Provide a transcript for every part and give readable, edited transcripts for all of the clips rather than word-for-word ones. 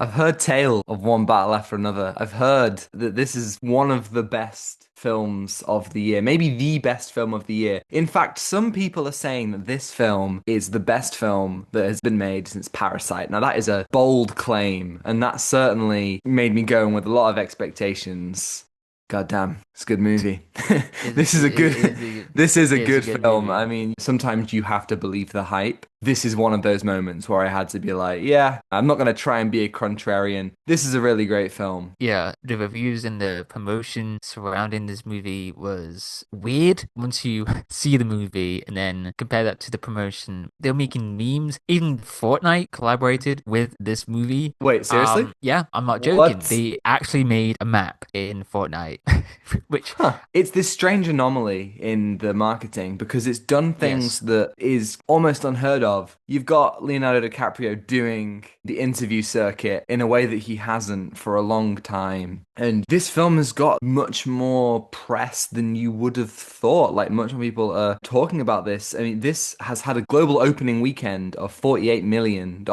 I've heard tale of one battle after another. I've heard that this is one of the best films of the year, maybe the best film of the year. In fact, some people are saying that this film is the best film that has been made since Parasite. Now, that is a bold claim, and that certainly made me go in with a lot of expectations. God damn, it's a good movie. This is a good this is a It's a good good film. I movie. mean, sometimes you have to believe the hype. This is one of those moments where I had to be like, yeah, I'm not going to try and be a contrarian. This is a really great film. Yeah, the reviews and the promotion surrounding this movie was weird. Once you see the movie and then compare that to the promotion, they're making memes. Even Fortnite collaborated with this movie. Wait, seriously? Yeah, I'm not joking. What? They actually made a map in Fortnite, which, Huh. It's this strange anomaly in the marketing because it's done things yes, that is almost unheard of. You've got Leonardo DiCaprio doing the interview circuit in a way that he hasn't for a long time. And this film has got much more press than you would have thought. Like, much more people are talking about this. I mean, this has had a global opening weekend of $48 million.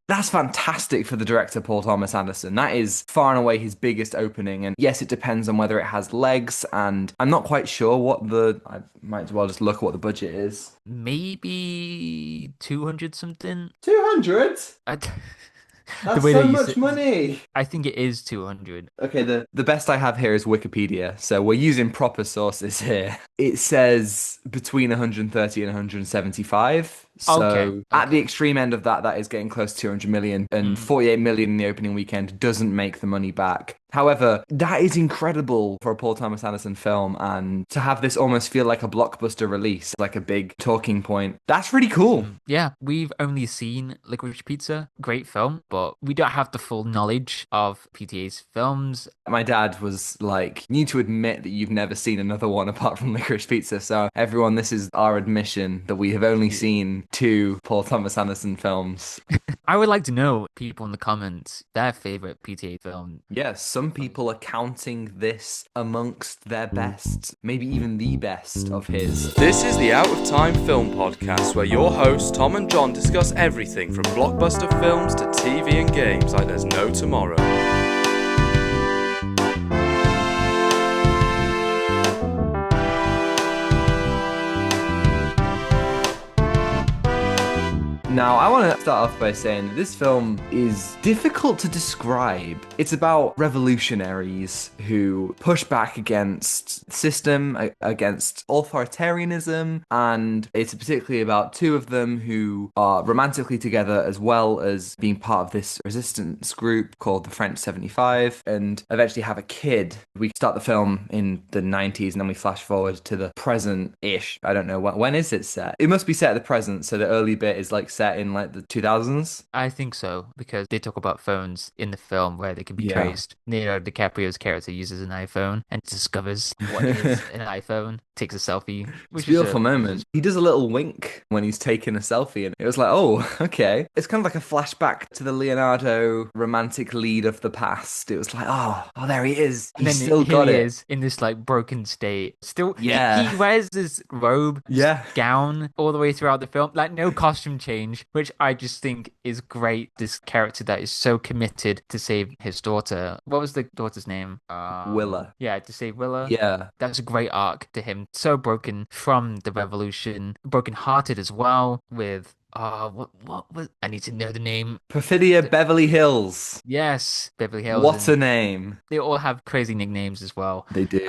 That's fantastic for the director, Paul Thomas Anderson. That is far and away his biggest opening. And yes, it depends on whether it has legs. And I'm not quite sure I might as well just look at what the budget is. maybe 200 something. 200? I, the That's way so that you much said, money. I think it is 200. Okay, the best I have here is Wikipedia, so we're using proper sources here. It says between 130 and 175. Okay, So at the okay. extreme end of that, that is getting close to 200 million, and Mm. 48 million in the opening weekend doesn't make the money back. However, that is incredible for a Paul Thomas Anderson film, and to have this almost feel like a blockbuster release, like a big talking point, that's really cool. Yeah, we've only seen Licorice Pizza, great film, but we don't have the full knowledge of PTA's films. My dad was like, you need to admit that you've never seen another one apart from Licorice Pizza. So, everyone, this is our admission that we have only Yeah. seen two Paul Thomas Anderson films. I would like to know people in the comments their favorite PTA film. Yes, some people are counting this amongst their best, maybe even the best of his. This is the Out of Time Film Podcast, where your hosts Tom and John discuss everything from blockbuster films to TV and games like there's no tomorrow. Now, I want to start off by saying that this film is difficult to describe. It's about revolutionaries who push back against the system, against authoritarianism, and it's particularly about two of them who are romantically together as well as being part of this resistance group called the French 75, and eventually have a kid. We start the film in the 90s and then we flash forward to the present-ish. I don't know, when is it set? It must be set at the present, so the early bit is like set in like the 2000s. I think so, because they talk about phones in the film where they can be Yeah. traced. Leonardo DiCaprio's character uses an iPhone and discovers what is an iPhone, takes a selfie, It's a which is beautiful moment. He does a little wink when he's taking a selfie, and it was like, oh, okay. It's kind of like a flashback to the Leonardo romantic lead of the past. It was like, oh, there he is. and He's then still here got he it. is in this like broken state. Still, he Yeah. wears this robe, Yeah. gown all the way throughout the film, like no costume change, which I just think is great. This character that is so committed to save his daughter. What was the daughter's name? Willa. Yeah, to save Willa. Yeah. That's a great arc to him. So broken from the revolution, broken hearted as well with what was I need to know the name. Perfidia Beverly Hills. Yes, Beverly Hills, What a and name. they all have crazy nicknames as well. They do.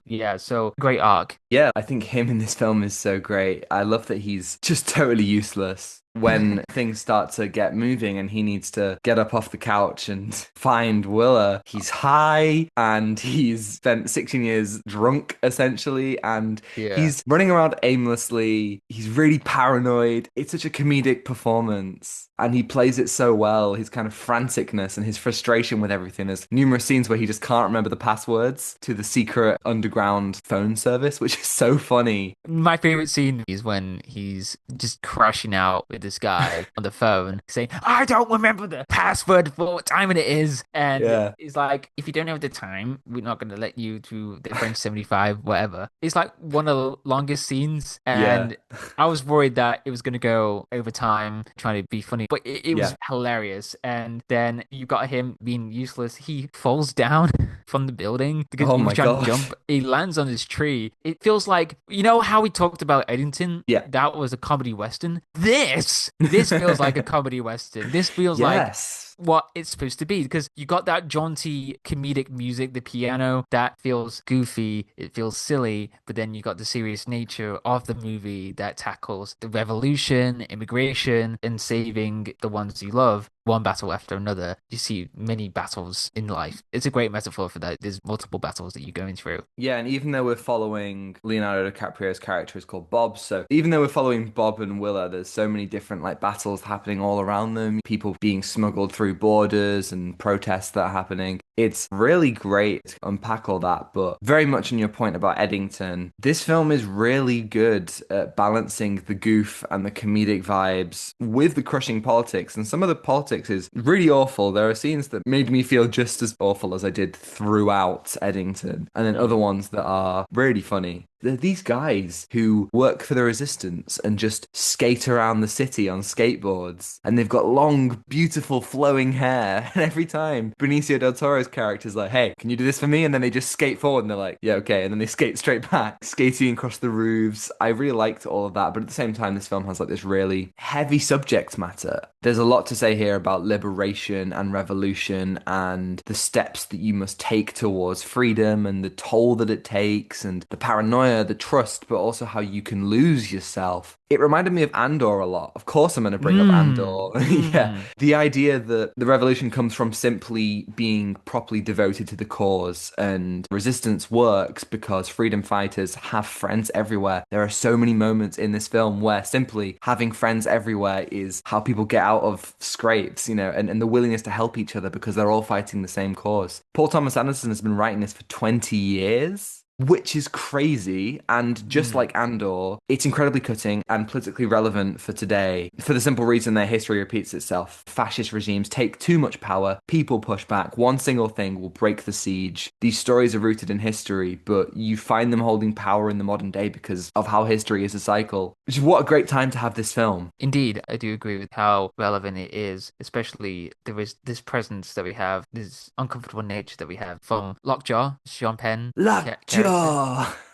Yeah, so great arc. Yeah, I think him in this film is so great. I love that he's just totally useless when things start to get moving and he needs to get up off the couch and find Willa. He's high and he's spent 16 years drunk, essentially, and Yeah. he's running around aimlessly. He's really paranoid. It's such a comedic performance. And he plays it so well. His kind of franticness and his frustration with everything. There's numerous scenes where he just can't remember the passwords to the secret underground phone service, which is so funny. My favorite scene is when he's just crashing out with with this guy on the phone saying, I don't remember the password for what time it is. And Yeah. it's like, if you don't have the time, we're not going to let you to the French 75, whatever. It's like one of the longest scenes. Yeah. And I was worried that it was going to go over time, trying to be funny, but it was Yeah. hilarious. And then you got him being useless. He falls down from the building because Oh he was my trying to God. jump. He lands on his tree. It feels like, you know how we talked about Eddington? Yeah. That was a comedy western. This feels like a comedy western. This feels like Yes. what it's supposed to be, because you got that jaunty comedic music, the piano that feels goofy, it feels silly, but then you got the serious nature of the movie that tackles the revolution, immigration, and saving the ones you love, one battle after another. You see many battles in life. It's a great metaphor for that. There's multiple battles that you're going through. Yeah, and even though we're following Leonardo DiCaprio's character is called Bob, so even though we're following Bob and Willa, there's so many different like battles happening all around them, people being smuggled through borders and protests that are happening. It's really great to unpack all that, but very much on your point about Eddington, this film is really good at balancing the goof and the comedic vibes with the crushing politics, and some of the politics is really awful. There are scenes that made me feel just as awful as I did throughout Eddington, and then other ones that are really funny. They're these guys who work for the resistance and just skate around the city on skateboards. And they've got long, beautiful, flowing hair. And every time Benicio del Toro's character's like, hey, can you do this for me? And then they just skate forward and they're like, yeah, okay. And then they skate straight back, skating across the roofs. I really liked all of that. But at the same time, this film has like this really heavy subject matter. There's a lot to say here about liberation and revolution and the steps that you must take towards freedom and the toll that it takes and the paranoia, the trust, but also how you can lose yourself. It reminded me of Andor a lot. Of course, I'm going to bring up Andor. Yeah. The idea that the revolution comes from simply being properly devoted to the cause, and resistance works because freedom fighters have friends everywhere. There are so many moments in this film where simply having friends everywhere is how people get out of scrapes, you know, and the willingness to help each other because they're all fighting the same cause. Paul Thomas Anderson has been writing this for 20 years. Which is crazy, and just like Andor, it's incredibly cutting and politically relevant for today, for the simple reason that history repeats itself. Fascist regimes take too much power, people push back, one single thing will break the siege. These stories are rooted in history, but you find them holding power in the modern day because of how history is a cycle. Which is what a great time to have this film. Indeed, I do agree with how relevant it is, especially there is this presence that we have, this uncomfortable nature that we have from Lockjaw, Sean Penn. Lockjaw!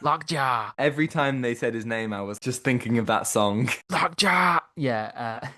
Lockjaw! Every time they said his name, I was just thinking of that song. Lockjaw! Yeah,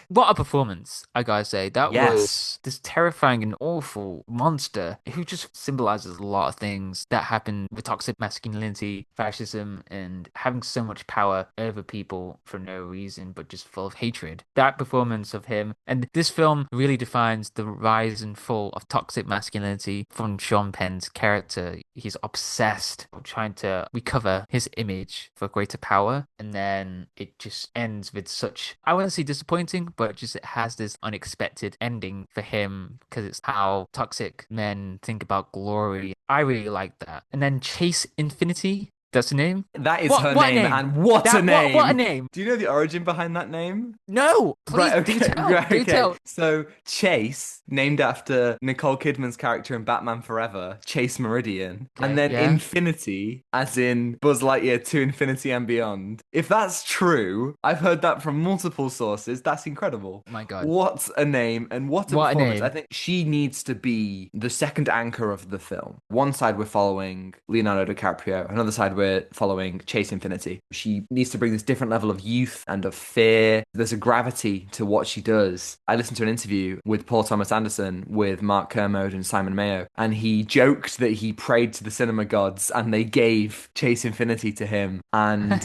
what a performance, I gotta say. That was this terrifying and awful monster who just symbolizes a lot of things that happen with toxic masculinity, fascism, and having so much power over people for no reason, but just full of hatred. That performance of him, and this film really defines the rise and fall of toxic masculinity from Sean Penn's character. He's obsessed with trying to recover his image for greater power, and then it just ends with such, I wouldn't say disappointing, but just it has this unexpected ending for him because it's how toxic men think about glory. I really like that. And then Chase Infiniti, that's the name? That is her name, and what a name! What a name! Do you know the origin behind that name? No, please, Right, okay, do tell. right, Do okay. tell. So Chase, named after Nicole Kidman's character in Batman Forever, Chase Meridian, Okay, and then yeah. Infinity, as in Buzz Lightyear to Infinity and Beyond. If that's true, I've heard that from multiple sources. That's incredible. My God. What a name and what a What a performance. name. I think she needs to be the second anchor of the film. One side we're following Leonardo DiCaprio, another side we're following Chase Infinity. She needs to bring this different level of youth and of fear. There's a gravity to what she does. I listened to an interview with Paul Thomas Anderson with Mark Kermode and Simon Mayo, and he joked that he prayed to the cinema gods and they gave Chase Infinity to him. And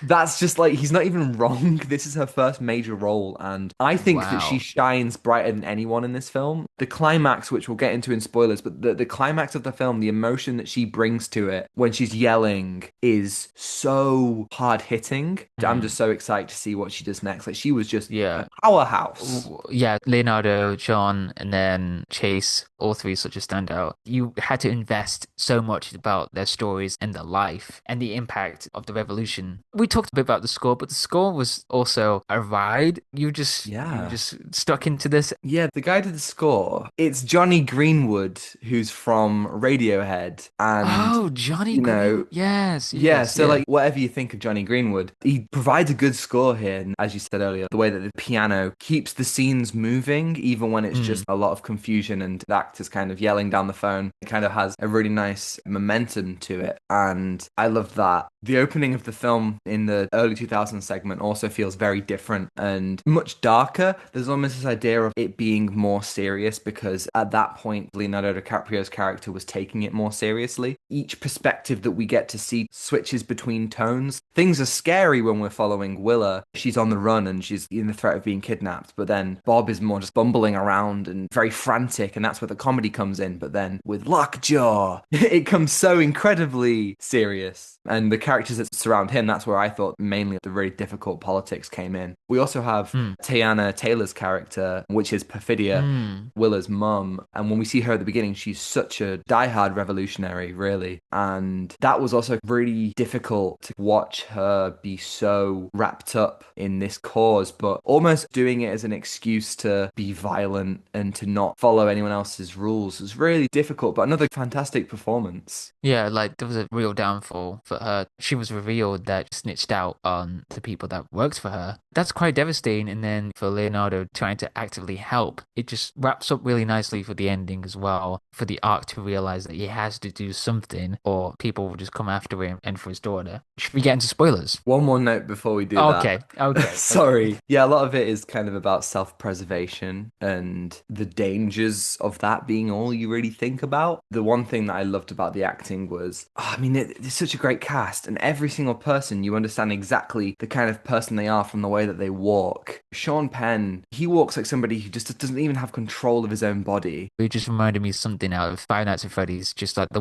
that's just like, he's not even wrong. This is her first major role, and I think that she shines brighter than anyone in this film. The climax, which we'll get into in spoilers, but the climax of the film, the emotion that she brings to it when she's yelling, acting is so hard hitting. I'm Mm. just so excited to see what she does next. Like she was just a Yeah. powerhouse. Yeah, Leonardo, John, and then Chase, all three such a standout. You had to invest so much about their stories and their life and the impact of the revolution. We talked a bit about the score, but the score was also a ride. You Yeah. just stuck into this. Yeah, the guy did the score. It's Johnny Greenwood, who's from Radiohead. And, Oh, Johnny you know, Green. Yes, yeah, yes, so yeah. like whatever you think of Johnny Greenwood, he provides a good score here. And as you said earlier, the way that the piano keeps the scenes moving, even when it's just Mm. a lot of confusion and the actor's kind of yelling down the phone, it kind of has a really nice momentum to it. And I love that. The opening of the film in the early 2000s segment also feels very different and much darker. There's almost this idea of it being more serious because at that point, Leonardo DiCaprio's character was taking it more seriously. Each perspective that we get to see switches between tones. Things are scary when we're following Willa. She's on the run and she's in the threat of being kidnapped. But then Bob is more just bumbling around and very frantic, and that's where the comedy comes in. But then with Lockjaw, it comes so incredibly serious. And the characters that surround him, that's where I thought mainly the really difficult politics came in. We also have Mm. Teyana Taylor's character, which is Perfidia, Mm. Willa's mum. And when we see her at the beginning, she's such a diehard revolutionary, really. And that was also really difficult to watch her be so wrapped up in this cause, but almost doing it as an excuse to be violent and to not follow anyone else's rules was really difficult, but another fantastic performance. Yeah, like there was a real downfall for her. She was revealed that she snitched out on the people that worked for her. That's quite devastating. And then for Leonardo trying to actively help, it just wraps up really nicely for the ending as well. For the arc to realize that he has to do something or people will just come after him and for his daughter. Should we get into spoilers? One more note before we do Okay, that. okay. Sorry. Yeah, a lot of it is kind of about self-preservation and the dangers of that being all you really think about. The one thing that I loved about the acting was, I mean, it's such a great cast, and every single person, you understand exactly the kind of person they are from the way that they walk. Sean Penn, he walks like somebody who just doesn't even have control of his own body. It just reminded me of something out of Five Nights at Freddy's, just like the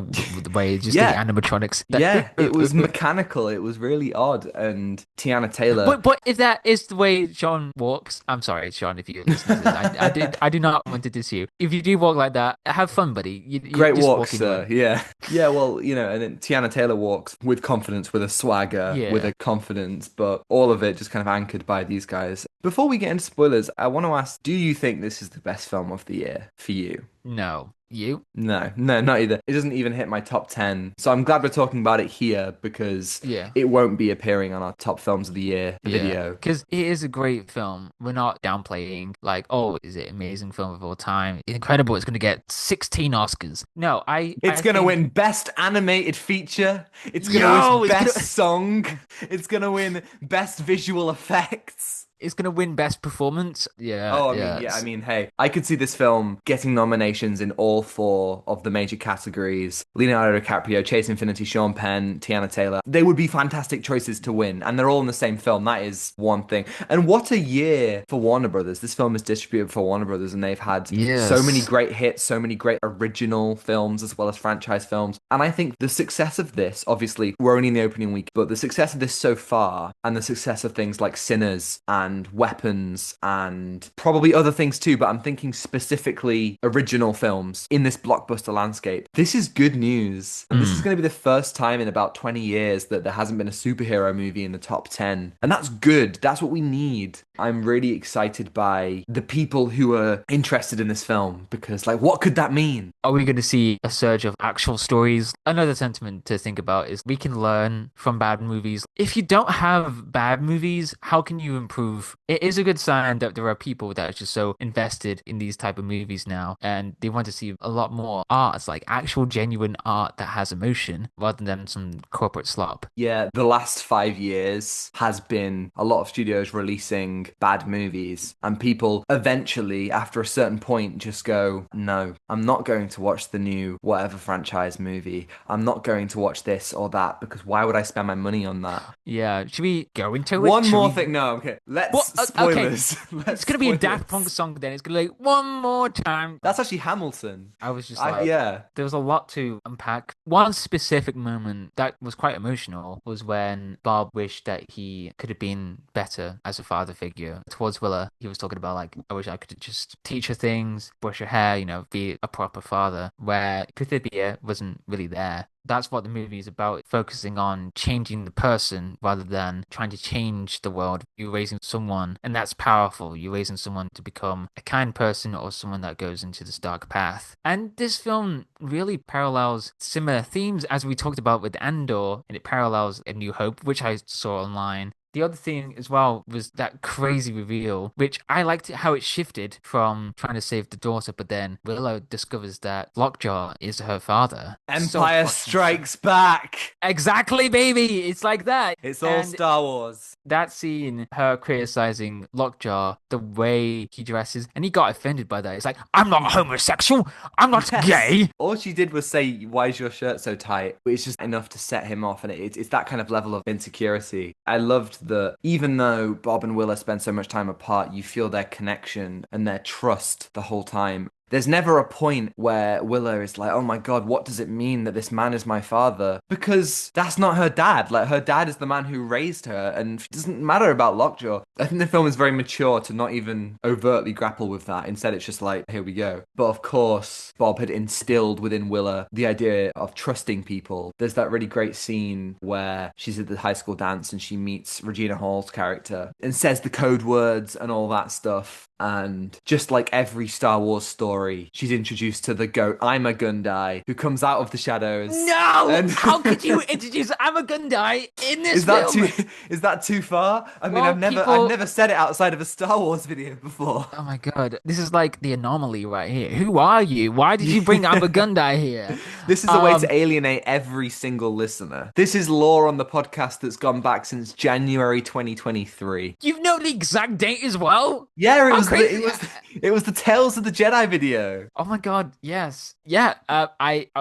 way, just the Yeah, animatronics. yeah, it was mechanical. It was really odd. And Tiana Taylor, But if that is the way Sean walks, I'm sorry, Sean, if you listen to this, I do not want to diss you. If you do walk like that, have fun, buddy. You're great just walk, walking sir. around. Yeah. Yeah, well, and then Tiana Taylor walks with confidence, with a swagger, with Yeah, a confidence, but all of it just kind of anchored by these guys. Before we get into spoilers, I want to ask, do you think this is the best film of the year for you? no, you? No, no, not either. It doesn't even hit my top 10. So I'm glad we're talking about it here because Yeah. it won't be appearing on our top films of the year Yeah, video. because it is a great film. We're not downplaying, like, oh, is it amazing film of all time? Incredible, it's going to get 16 Oscars. No, It's I gonna think, win Best Animated Feature. It's gonna yo, win it's Best gonna, Song. It's gonna win Best Visual Effects. it's gonna win Best Performance. Yeah, Oh, I mean, yeah. yeah, I mean, hey, I could see this film getting nominations in all four of the major categories. Leonardo DiCaprio, Chase Infiniti, Sean Penn, Tiana Taylor. They would be fantastic choices to win, and they're all in the same film. That is one thing. And what a year for Warner Brothers. This film is distributed for Warner Brothers, and they've had so many Yes. great hits, so many great original films, as well as franchise films. And I think the success of this, obviously, we're only in the opening week, but the success of this so far, and the success of things like Sinners and Weapons and probably other things too, but I'm thinking specifically original films in this blockbuster landscape. This is good news. And this is going to be the first time in about 20 years that there hasn't been a superhero movie in the top 10. And that's good. That's what we need. I'm really excited by the people who are interested in this film because, like, what could that mean? Are we going to see a surge of actual stories? Another sentiment to think about is we can learn from bad movies. If you don't have bad movies, how can you improve? It is a good sign that there are people that are just so invested in these type of movies now, and they want to see a lot more arts, like actual genuine art that has emotion, rather than some corporate slop. Yeah, the last 5 years has been a lot of studios releasing bad movies, and people eventually, after a certain point, just go, no, I'm not going to watch the new whatever franchise movie. I'm not going to watch this or that because why would I spend my money on that? Yeah, should we go into it? One Should more we- thing. No, okay. Spoilers. It's gonna be a Daft Punk song. Then it's gonna be like one more time. That's actually Hamilton. I was just yeah. There was a lot to unpack. One specific moment that was quite emotional was when Bob wished that he could have been better as a father figure towards Willa. He was talking about like, I wish I could just teach her things, brush her hair, be a proper father. Where Pythia wasn't really there. That's what the movie is about, focusing on changing the person rather than trying to change the world. You're raising someone, and that's powerful. You're raising someone to become a kind person or someone that goes into this dark path. And this film really parallels similar themes as we talked about with Andor, and it parallels A New Hope, which I saw online. The other thing as well was that crazy reveal, which I liked how it shifted from trying to save the daughter, but then Willow discovers that Lockjaw is her father. Empire Strikes Back! Exactly, baby! It's like that. It's all Star Wars. That scene, her criticizing Lockjaw, the way he dresses, and he got offended by that. It's like, I'm not homosexual! I'm not gay! All she did was say, why is your shirt so tight? It's just enough to set him off, and it's that kind of level of insecurity. I loved that even though Bob and Willa spend so much time apart, you feel their connection and their trust the whole time. There's never a point where Willow is like, oh my God, what does it mean that this man is my father? Because that's not her dad. Like, her dad is the man who raised her, and it doesn't matter about Lockjaw. I think the film is very mature to not even overtly grapple with that. Instead, it's just like, here we go. But of course, Bob had instilled within Willa the idea of trusting people. There's that really great scene where she's at the high school dance and she meets Regina Hall's character and says the code words and all that stuff. And just like every Star Wars story, she's introduced to the goat, I'm a Gundai, who comes out of the shadows. No! And... How could you introduce I'm a Gundai in this film? Is that too far? I mean, I've never said it outside of a Star Wars video before. Oh my God. This is like the anomaly right here. Who are you? Why did you bring I'm a Gundai here? This is a way to alienate every single listener. This is lore on the podcast that's gone back since January 2023. You know the exact date as well? Yeah, it was the Tales of the Jedi video. Oh my God, yes. Yeah,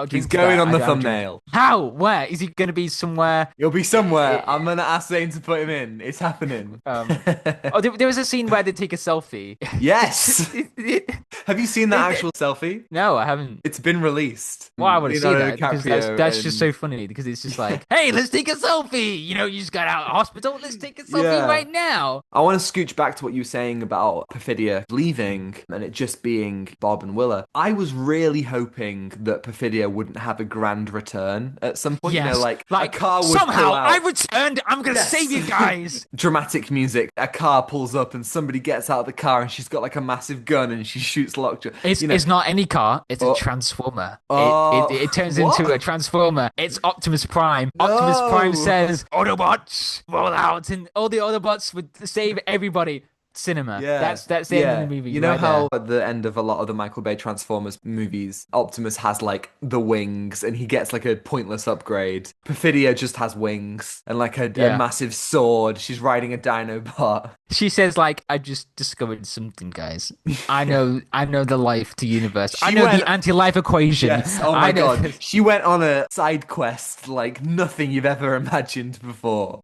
He's going on the thumbnail. How? Where? Is he going to be somewhere? He'll be somewhere. I'm going to ask Zain to put him in. It's happening. There was a scene where they take a selfie. Yes. Have you seen that actual selfie? No, I haven't. It's been released. Well, I want to see that because that's and... just so funny because it's just like, hey, let's take a selfie. You just got out of hospital. Let's take a selfie right now. I want to scooch back to what you were saying about Perfidia leaving and it just being Bob and Willa. I was really hoping that Perfidia wouldn't have a grand return at some point. Yes. Like a car would somehow pull out. I returned. I'm going to save you guys. Dramatic music. A car pulls up and somebody gets out of the car and she's got like a massive gun and she shoots Lockjaw. It's not any car. It's a transformer. It turns into a transformer. It's Optimus Prime. Optimus Prime says, Autobots, roll out. And all the Autobots would save everybody. Cinema. Yeah. That's the end of the movie. You know how at the end of a lot of the Michael Bay Transformers movies, Optimus has like the wings and he gets like a pointless upgrade. Perfidia just has wings and like a massive sword. She's riding a Dinobot. She says like, I just discovered something, guys. I know the life to universe. I know the anti-life equation. Yes. Oh my God. She went on a side quest like nothing you've ever imagined before.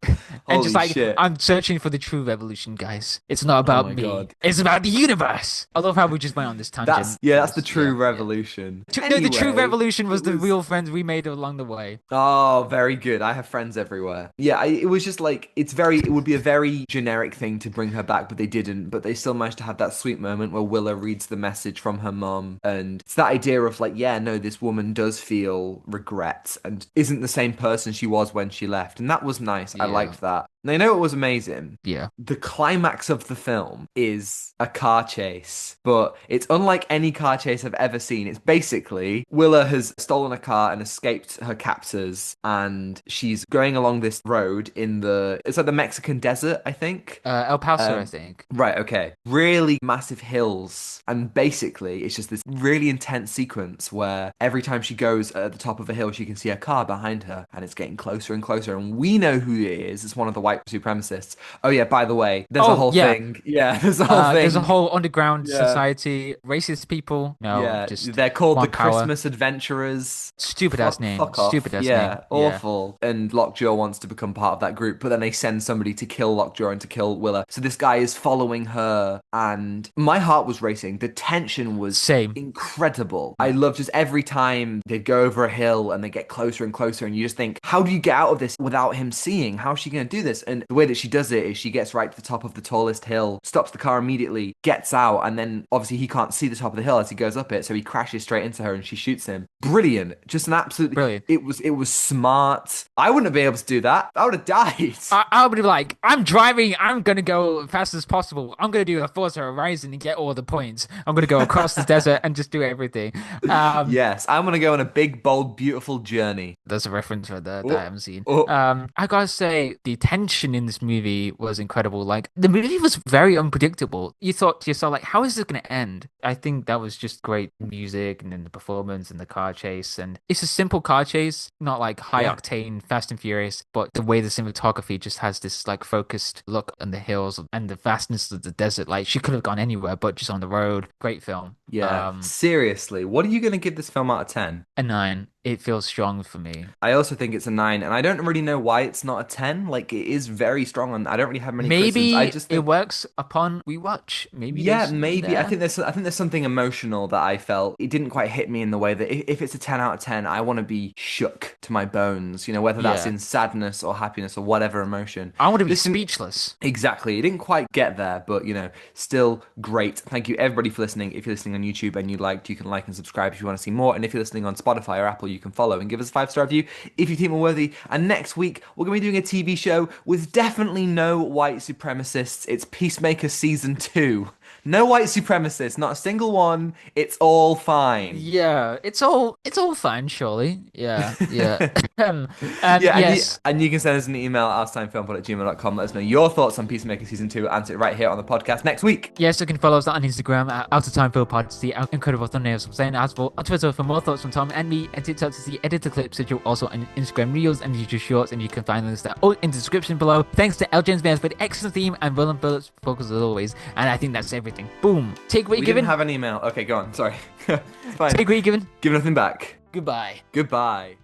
And just like, shit. I'm searching for the true revolution, guys. It's not about me. God. It's about the universe. I love how we just went on this tangent. That's the true revolution. No, the true revolution was the real friends we made along the way. Oh, very good. I have friends everywhere. Yeah, it was just like, it would be a very generic thing to bring her back, but they didn't. But they still managed to have that sweet moment where Willa reads the message from her mum. And it's that idea of like, yeah, no, this woman does feel regret and isn't the same person she was when she left. And that was nice. Yeah. I liked that. Now, you know what was amazing? Yeah. The climax of the film is a car chase, but it's unlike any car chase I've ever seen. It's basically Willa has stolen a car and escaped her captors, and she's going along this road it's like the Mexican desert, I think. El Paso, I think. Right, okay. Really massive hills, and basically it's just this really intense sequence where every time she goes at the top of a hill, she can see a car behind her, and it's getting closer and closer, and we know who it is. It's one of the white supremacists. Oh yeah, by the way, there's a whole thing. Yeah, there's a whole thing. There's a whole underground society, racist people. No, Yeah, just they're called the want power. Christmas Adventurers. Stupid ass name. Fuck off. Stupid ass name. Awful. And Lockjaw wants to become part of that group, but then they send somebody to kill Lockjaw and to kill Willa. So this guy is following her, and my heart was racing. The tension was incredible. I love just every time they go over a hill and they get closer and closer, and you just think, how do you get out of this without him seeing? How is she going to do this? And the way that she does it is she gets right to the top of the tallest hill, stops the car immediately, gets out, and then obviously he can't see the top of the hill as he goes up it, so he crashes straight into her and she shoots him. Brilliant. Just an absolutely brilliant. It was smart. I wouldn't have been able to do that. I would have died. I would be like, I'm driving. I'm going to go as fast as possible. I'm going to do a Forza Horizon and get all the points. I'm going to go across the desert and just do everything. Yes, I'm going to go on a big, bold, beautiful journey. There's a reference right there that I haven't seen. I gotta say, the tension in this movie was incredible. Like, the movie was very unpredictable. You thought to yourself, like, how is this going to end? I think that was just great music and then the performance and the car chase. And it's a simple car chase, not like high octane, fast and furious, but the way the cinematography just has this like focused look on the hills and the vastness of the desert. Like, she could have gone anywhere, but just on the road. Great film. Yeah. Seriously, what are you going to give this film out of 10? A 9. It feels strong for me. I also think it's a 9, and I don't really know why it's not a 10. Like, it is very strong, and I don't really have many criticisms. I just think it works upon rewatch. Maybe. Yeah, maybe. I think there's something emotional that I felt. It didn't quite hit me in the way that if it's a 10 out of 10, I want to be shook to my bones. You know, whether that's in sadness or happiness or whatever emotion. I want to be speechless. Exactly. It didn't quite get there, but you know, still great. Thank you everybody for listening. If you're listening on YouTube and you liked, you can like and subscribe if you want to see more. And if you're listening on Spotify or Apple, you can follow and give us a 5-star review if you think we're worthy. And next week, we're going to be doing a TV show with definitely no white supremacists. It's Peacemaker Season 2. No white supremacists, not a single one. It's all fine. Yeah, it's all fine, surely. Yeah. Yes. And you can send us an email at outertimefilmpod@gmail.com. Let us know your thoughts on Peacemaker Season 2. Answer it right here on the podcast next week. Yes, you can follow us on Instagram at outertimefilmpod to see incredible thumbnails from Zain Afzal, on Twitter for more thoughts from Tom and me, and TikTok to see edited clips, which are also on Instagram Reels and YouTube Shorts, and you can find links all in the description below. Thanks to Jones-Meyer for the excellent theme and Ronan Phillips focus as always. And I think that's everything. Boom. Take what you're given. We didn't have an email. Okay, go on. Sorry. It's fine. Take what you're given. Give nothing back. Goodbye. Goodbye.